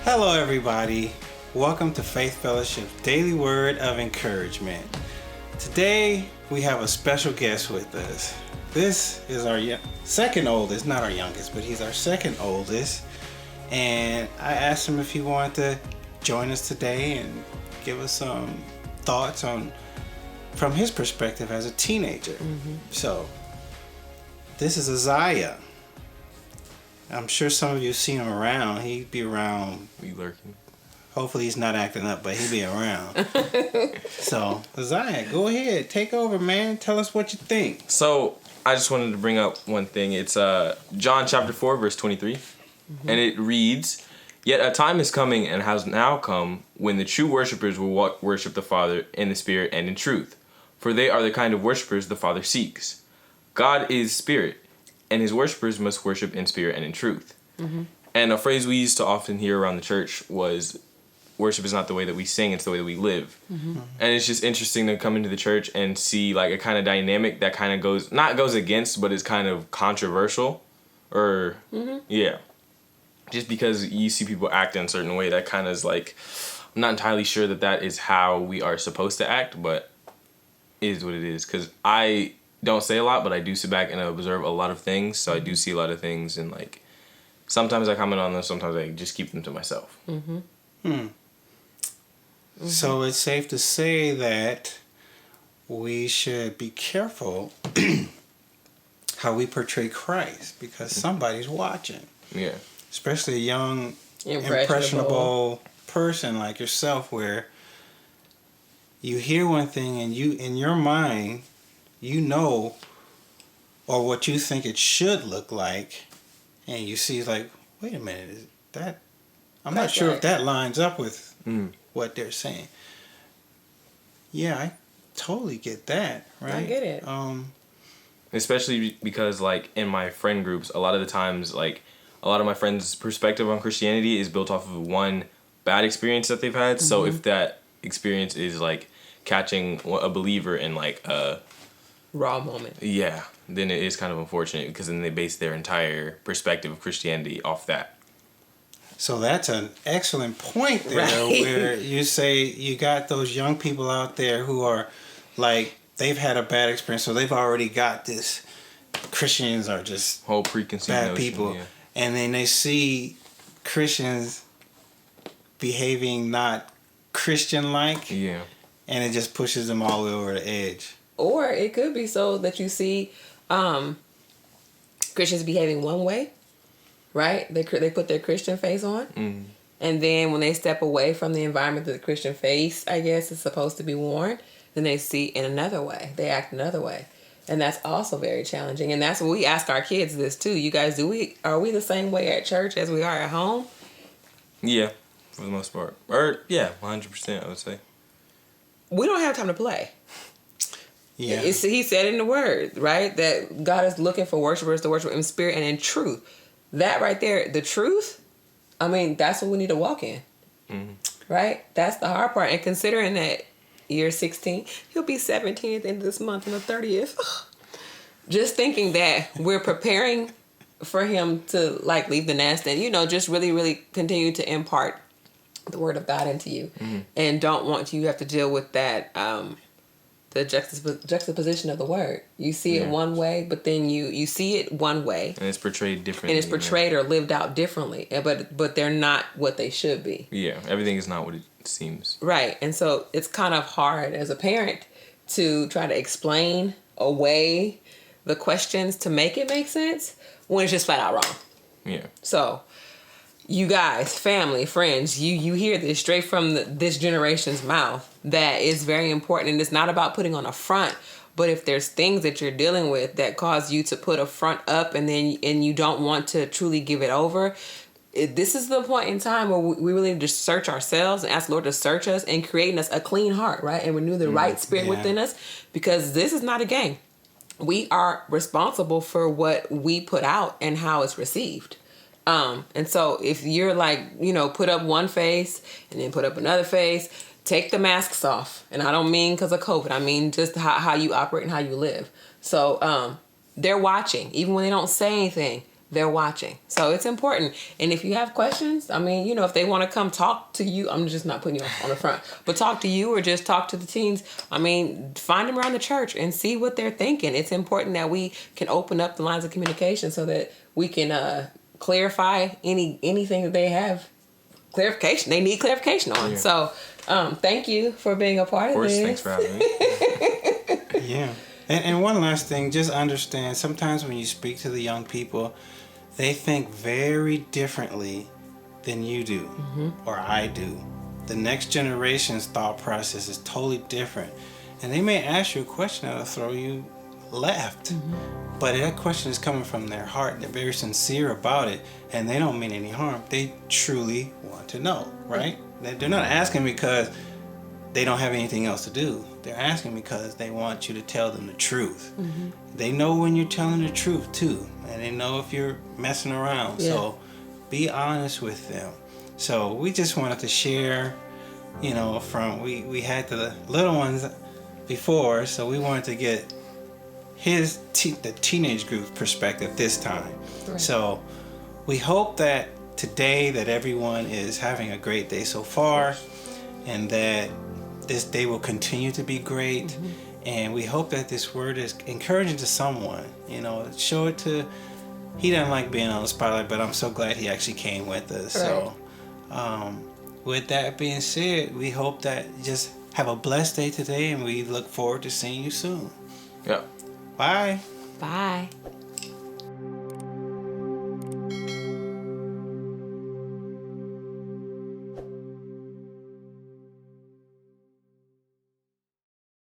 Hello, everybody. Welcome to Faith Fellowship's Daily Word of Encouragement. Today, we have a special guest with us. This is our second oldest, not our youngest, but he's our second oldest. And I asked him if he wanted to join us today and give us some thoughts from his perspective as a teenager. So, this is Isaiah. I'm sure some of you have seen him around. He'd be around. Be lurking. Hopefully he's not acting up, but he'd be around. So, Isaiah, go ahead. Take over, man. Tell us what you think. So, I just wanted to bring up one thing. It's John chapter 4, verse 23. And it reads, "Yet a time is coming and has now come when the true worshipers will worship the Father in the Spirit and in truth. For they are the kind of worshipers the Father seeks. God is Spirit, and his worshipers must worship in spirit and in truth." And a phrase we used to often hear around the church was, worship is not the way that we sing, it's the way that we live. And it's just interesting to come into the church and see like a kind of dynamic that kind of goes against, but is kind of controversial. Or, yeah. Just because you see people act in a certain way, that kind of is like, I'm not entirely sure that is how we are supposed to act, but it is what it is. Because I don't say a lot, but I do sit back and observe a lot of things. So I do see a lot of things, and like sometimes I comment on them, sometimes I just keep them to myself. So it's safe to say that we should be careful how we portray Christ, because somebody's watching. Yeah. Especially a young, impressionable person like yourself, where you hear one thing and you, in your mind, you know, or what you think it should look like, and you see like, wait a minute, is that? I'm not sure if that lines up with what they're saying. Yeah, I totally get that. Right? I get it. Especially because like in my friend groups, a lot of the times like a lot of my friends' perspective on Christianity is built off of one bad experience that they've had. So if that experience is like catching a believer in like a raw moment, then it is kind of unfortunate, because then they base their entire perspective of Christianity off that. So that's an excellent point there, right? Where you say you got those young people out there who are like, they've had a bad experience, so they've already got this, Christians are just whole preconceived bad notion, people. yeah. And then they see Christians behaving not Christian-like, and it just pushes them all the way over the edge. Or it could be so that you see Christians behaving one way, right? They put their Christian face on, and then when they step away from the environment that the Christian face, I guess, is supposed to be worn, then they see in another way. They act another way. And that's also very challenging. And that's what we ask our kids this too. You guys, are we the same way at church as we are at home? Yeah, for the most part. Or, 100%, I would say. We don't have time to play. Yeah. He said in the word, right, that God is looking for worshipers to worship in spirit and in truth. That right there, the truth, I mean, that's what we need to walk in. Right? That's the hard part. And considering that you're 16, he'll be 17 at the end of this month on the 30th. Just thinking that we're preparing for him to like leave the nest and, just really, really continue to impart the word of God into you, and don't want you to have to deal with that, the juxtaposition of the word. You see it one way, but then you see it one way. And it's portrayed differently. And it's portrayed or lived out differently, but they're not what they should be. Yeah, everything is not what it seems. Right. And so it's kind of hard as a parent to try to explain away the questions to make it make sense when it's just flat out wrong. Yeah. So you guys, family, friends, you hear this straight from this generation's mouth, that is very important. And it's not about putting on a front, but if there's things that you're dealing with that cause you to put a front up and you don't want to truly give it over, this is the point in time where we really need to search ourselves and ask the Lord to search us and creating us a clean heart, right? And renew the right spirit within us, because this is not a game. We are responsible for what we put out and how it's received. And so if you're like, put up one face and then put up another face, take the masks off. And I don't mean because of COVID. I mean just how you operate and how you live. So they're watching. Even when they don't say anything, they're watching. So it's important. And if you have questions, I mean, if they want to come talk to you, I'm just not putting you on the front, but talk to you or just talk to the teens. I mean, find them around the church and see what they're thinking. It's important that we can open up the lines of communication so that we can clarify anything that they have clarification. They need clarification on. Yeah. So thank you for being a part of this. Thanks for having me. Yeah. And one last thing, just understand, sometimes when you speak to the young people, they think very differently than you do or I do. The next generation's thought process is totally different. And they may ask you a question that'll throw you left. But that question is coming from their heart. They're very sincere about it, and they don't mean any harm. They truly want to know, right? They're not asking because they don't have anything else to do. They're asking because they want you to tell them the truth. They know when you're telling the truth too, and they know if you're messing around. Yeah. So be honest with them. So we just wanted to share, from we had the little ones before, so we wanted to get the teenage group perspective this time. Right. So we hope that today that everyone is having a great day so far, and that this day will continue to be great. And we hope that this word is encouraging to someone. Show it to. He doesn't like being on the spotlight, but I'm so glad he actually came with us. Right. So with that being said, we hope that you just have a blessed day today, and we look forward to seeing you soon. Yeah. Bye. Bye.